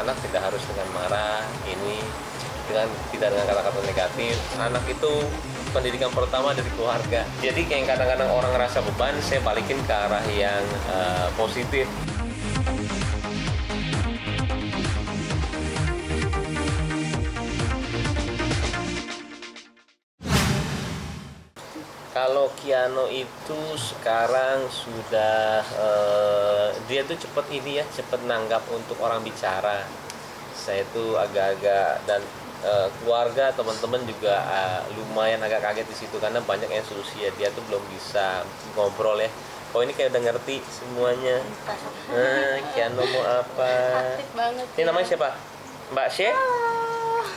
anak tidak harus dengan marah, ini tidak dengan kata-kata negatif. Anak itu pendidikan pertama dari keluarga. Jadi kayak kadang-kadang orang ngerasa beban, saya balikin ke arah yang positif. Kalau Kiano itu sekarang sudah dia tuh cepet ini ya, cepet nanggap untuk orang bicara. Saya tuh agak-agak dan keluarga teman-teman juga lumayan agak kaget di situ karena banyak yang seusia dia tuh belum bisa ngobrol ya. Oh ini kayak udah ngerti semuanya. Kiano mau apa? Aktif banget. Ini namanya siapa? Mbak She?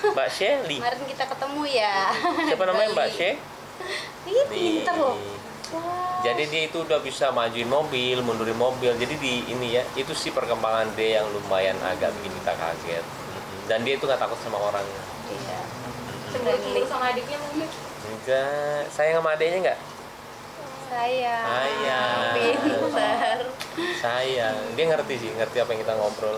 Mbak Shelly. Kemarin kita ketemu ya. Siapa namanya Mbak She? Ini pintar loh. Jadi dia itu udah bisa majuin mobil, mundurin mobil. Jadi di ini ya, itu sih perkembangan dia yang lumayan agak bikin kita kaget. Dan dia itu nggak takut sama orang. Iya. Cemburu sama adiknya mungkin? Enggak, sayang sama adiknya nggak? Sayang. Sayang. Pintar. Sayang. Dia ngerti sih, ngerti apa yang kita ngobrol.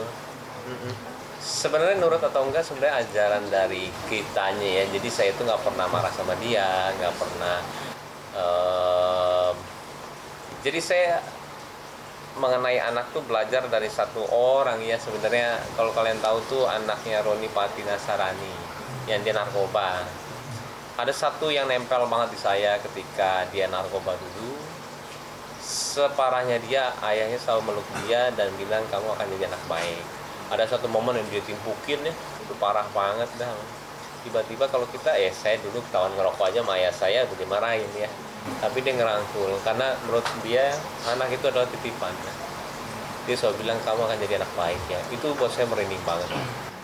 Sebenarnya nurut atau enggak sebenarnya ajaran dari kitanya ya. Jadi saya itu nggak pernah marah sama dia, nggak pernah. Jadi saya mengenai anak tuh belajar dari satu orang ya. Sebenarnya kalau kalian tahu tuh anaknya Roni Patina Sarani yang dia narkoba. Ada satu yang nempel banget di saya ketika dia narkoba dulu. Separahnya dia, ayahnya selalu meluk dia dan bilang kamu akan jadi anak baik. Ada satu momen yang dia timpukin ya, itu parah banget dah. Tiba-tiba kalau kita, saya dulu ketahuan ngerokok aja sama ayah saya udah dimarahin ya. Tapi dia ngerangkul, karena menurut dia anak itu adalah titipan ya. Dia selalu bilang kamu akan jadi anak baik ya. Itu buat saya merinding banget.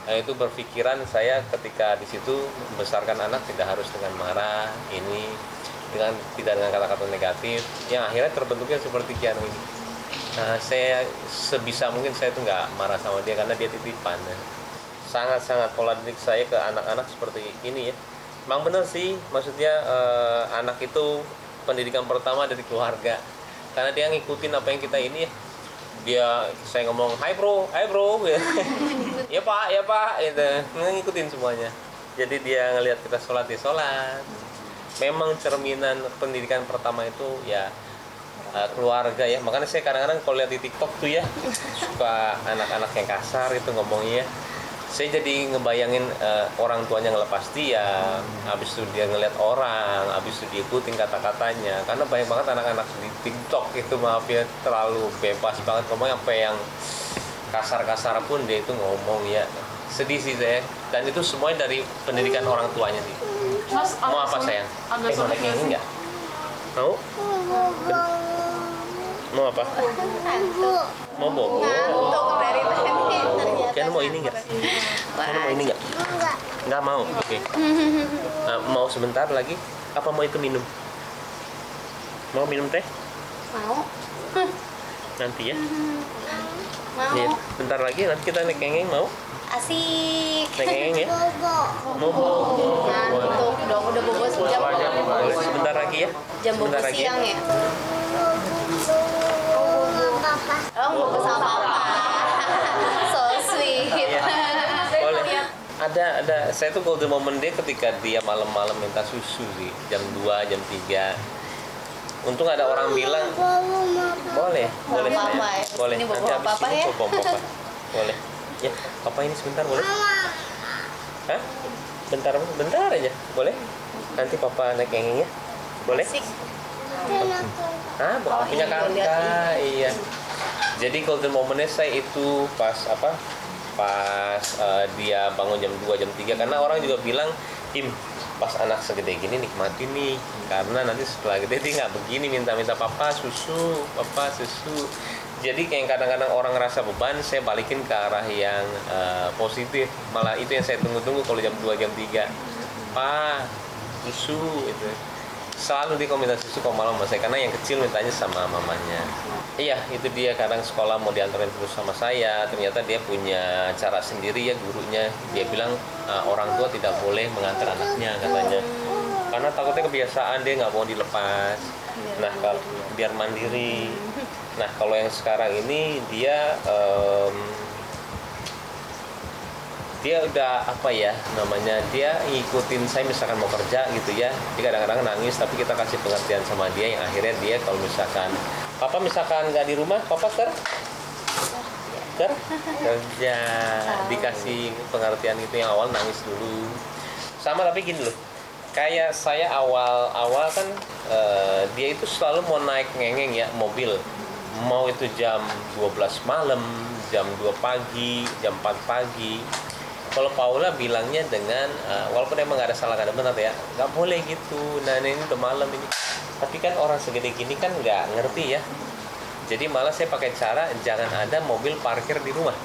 Nah itu berpikiran saya ketika di situ membesarkan anak tidak harus dengan marah, ini tidak dengan kata-kata negatif, yang akhirnya terbentuknya seperti Kiano ini. Nah, saya sebisa mungkin saya tuh nggak marah sama dia karena dia titipan ya. Sangat-sangat pola didik saya ke anak-anak seperti ini ya. Emang bener sih, maksudnya anak itu pendidikan pertama dari keluarga. Karena dia ngikutin apa yang kita ini ya. Saya ngomong, hai bro, gitu. Ya pak, gitu. Ngikutin semuanya. Jadi dia ngelihat kita sholat, dia sholat. Memang cerminan pendidikan pertama itu ya keluarga ya. Makanya saya kadang-kadang kalau lihat di TikTok tuh ya suka anak-anak yang kasar itu ngomongnya. Saya jadi ngebayangin orang tuanya ngelepas dia, habis itu dia ngeliat orang, habis itu dia ikutin kata-katanya. Karena banyak banget anak-anak di TikTok itu maaf ya terlalu bebas banget ngomong, apa yang kasar-kasar pun dia itu ngomong ya. Sedih sih saya. Dan itu semuanya dari pendidikan orang tuanya sih. Mas, Mau apa sayang? Agak Mau sulit naik nggak ini sih? nggak? Mau? Mau apa? Ngantuk. Mau bobo? Ngantuk dari tadi. Kian mau ini nggak? Kian mau ini nggak? Nggak mau. Oke. Mau sebentar lagi? Apa mau itu minum? Mau minum teh? Mau? Nanti ya. Mau. Iya. Bentar lagi nanti kita naik kengeng mau? Asik. Naik kengeng ya? Mau bobo? Ngantuk dong, udah bobo sejam. Boleh. Sebentar lagi ya? Jam bobo Sebentar lagi ya? siang ya? Oh, bobo sama papa. So sweet. Iya. Boleh. Ada. Saya tuh golden moment dia ketika dia malam-malam minta susu sih. Jam 2, jam 3. Untung ada orang bilang boleh Papa sayang. ya. Boleh. Ini bobo Nanti habis papa ini ya. bobo papa. Boleh. Ya, papa ini sebentar boleh? Hah? Bentar aja. Boleh? Nanti papa naik kengeng ya. Boleh? Asik. Bukan punya iya, lihat kakak. Iya. Jadi golden momentnya saya itu pas dia bangun jam 2, jam 3 karena orang juga bilang, pas anak segede gini nikmatin nih karena nanti setelah gede dia nggak begini minta papa susu. Jadi kayak kadang-kadang orang ngerasa beban, saya balikin ke arah yang positif. Malah itu yang saya tunggu-tunggu kalau jam 2, jam 3. Pak, susu itu. Selalu dia kalau minta susu kalau malam sama saya karena yang kecil mintanya sama mamanya. Iya, itu dia kadang sekolah mau diantarin terus sama saya. Ternyata dia punya cara sendiri ya gurunya. Dia bilang orang tua tidak boleh mengantar anaknya katanya. Karena takutnya kebiasaan dia nggak mau dilepas. Nah, kalau biar mandiri. Nah, kalau yang sekarang ini dia dia udah apa ya namanya, dia ngikutin saya misalkan mau kerja gitu ya, dia kadang-kadang nangis tapi kita kasih pengertian sama dia yang akhirnya dia kalau misalkan papa misalkan nggak di rumah, papa kerja, dikasih pengertian itu. Yang awal nangis dulu sama, tapi gini loh, kayak saya awal kan dia itu selalu mau naik ngengeng ya mobil, mau itu jam 12 malam, jam 2 pagi, jam 4 pagi. Kalau Paula bilangnya dengan walaupun emang nggak ada salah, nggak ada benar ya, nggak boleh gitu. Nah ini udah malam ini, tapi kan orang segede gini kan nggak ngerti ya. Jadi malah saya pakai cara jangan ada mobil parkir di rumah.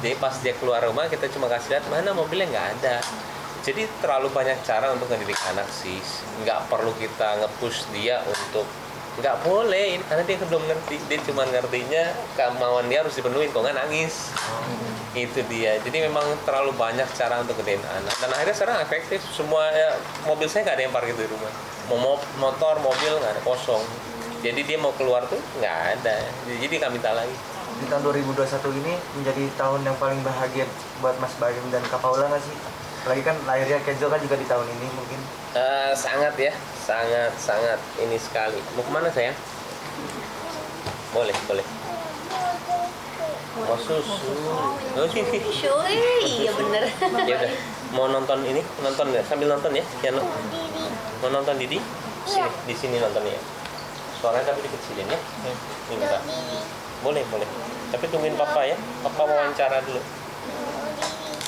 Jadi pas dia keluar rumah kita cuma kasih lihat mana mobilnya, nggak ada. Jadi terlalu banyak cara untuk ngedidik anak sih. Nggak perlu kita nge-push dia untuk nggak boleh ini, karena dia belum ngerti. Dia cuma ngertinya kemauan dia harus dipenuhin, kok nggak nangis. Itu dia. Jadi memang terlalu banyak cara untuk gedein anak. Dan akhirnya sekarang efektif. Semua mobil saya nggak ada yang parkir di rumah. Mau motor, mobil nggak ada, kosong. Jadi dia mau keluar tuh nggak ada. Jadi kami minta lagi. Di tahun 2021 ini menjadi tahun yang paling bahagia buat Mas Baim dan Kak Paula nggak sih? Lagi kan lahirnya Kenzo kan juga di tahun ini mungkin. Sangat ya, sangat ini sekali. Mau kemana sayang? Boleh. Mau susu. Oh, sini. Shui, iya bener. Ya udah. Mau nonton ini? Nonton nggak? Sambil nonton ya? Ya no? Mau nonton Didi? Sini, di sini nontonnya ya. Suaranya tapi dikecilin ya. Ini bentar. Boleh. Tapi tungguin papa ya. Papa wawancara dulu.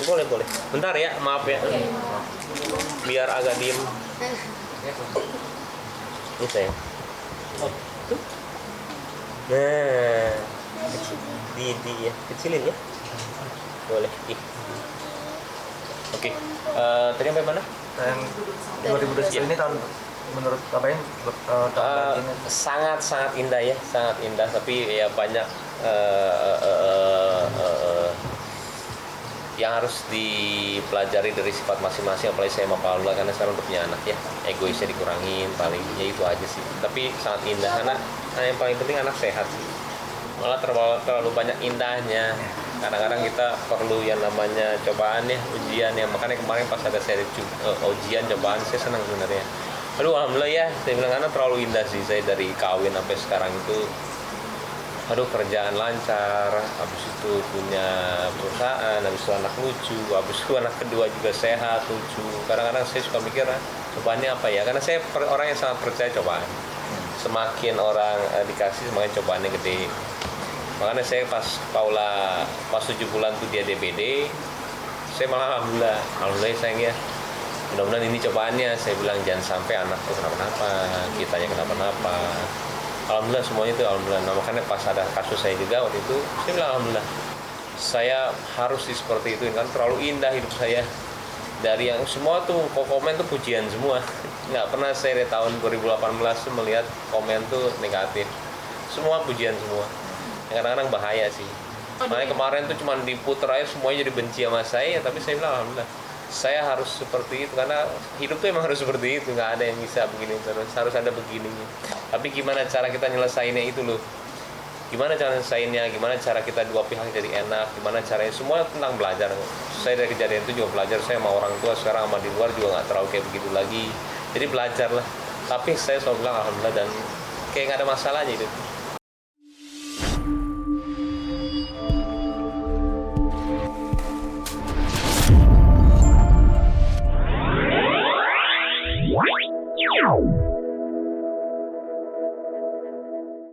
Boleh. Bentar ya, maaf ya. Biar agak diem. Ini sayang. Tuh. Nah. Didi ya. Kecilin ya. Boleh. Oke. Tadi sampai mana? Yang 2021 ini tahun menurut Kak Baim tahun bahagianya. Sangat indah ya, sangat indah. Tapi ya banyak yang harus dipelajari dari sifat masing-masing, apalagi saya sama Paula karena sekarang udah punya anak ya, egoisnya dikurangin palingnya, itu aja sih. Tapi sangat indah karena yang paling penting anak sehat sih. Malah terlalu banyak indahnya. Kadang-kadang kita perlu yang namanya cobaan ya, ujian ya. Makanya kemarin pas ada seri ujian cobaan, saya senang sebenarnya. Aduh alhamdulillah ya, saya bilang karena terlalu indah sih saya dari kawin sampai sekarang itu. Aduh kerjaan lancar, habis itu punya perusahaan, habis itu anak lucu, habis itu anak kedua juga sehat, lucu. Kadang-kadang saya suka mikir cobaannya apa ya, karena saya orang yang sangat percaya cobaan. Semakin orang dikasih, semakin cobaannya gede. Makanya saya pas Paula pas 7 bulan tuh dia DBD, saya malah alhamdulillah sayang ya. Mudah-mudahan ini cobaannya. Saya bilang jangan sampai anak tuh kenapa-napa, kitanya kenapa-napa. Alhamdulillah semuanya itu alhamdulillah. Nah, makanya pas ada kasus saya juga waktu itu, saya bilang alhamdulillah. Saya harus seperti itu kan, terlalu indah hidup saya. Dari yang semua tuh komen tuh pujian semua. Nggak pernah saya dari tahun 2018 tuh melihat komen tuh negatif. Semua pujian semua. Yang kadang-kadang bahaya sih. Makanya kemarin tuh cuma diputer aja semuanya jadi benci sama saya, tapi saya bilang alhamdulillah. Saya harus seperti itu karena hidup tuh emang harus seperti itu, nggak ada yang bisa begini terus, harus ada begininya. Tapi gimana cara kita nyelesainnya itu loh, gimana cara nyelesainnya, gimana cara kita dua pihak jadi enak, gimana caranya, semua tentang belajar. Saya dari kejadian itu juga belajar, saya sama orang tua sekarang sama di luar juga nggak terlalu kayak begitu lagi, jadi belajar lah. Tapi saya selalu bilang alhamdulillah dan kayak nggak ada masalahnya itu.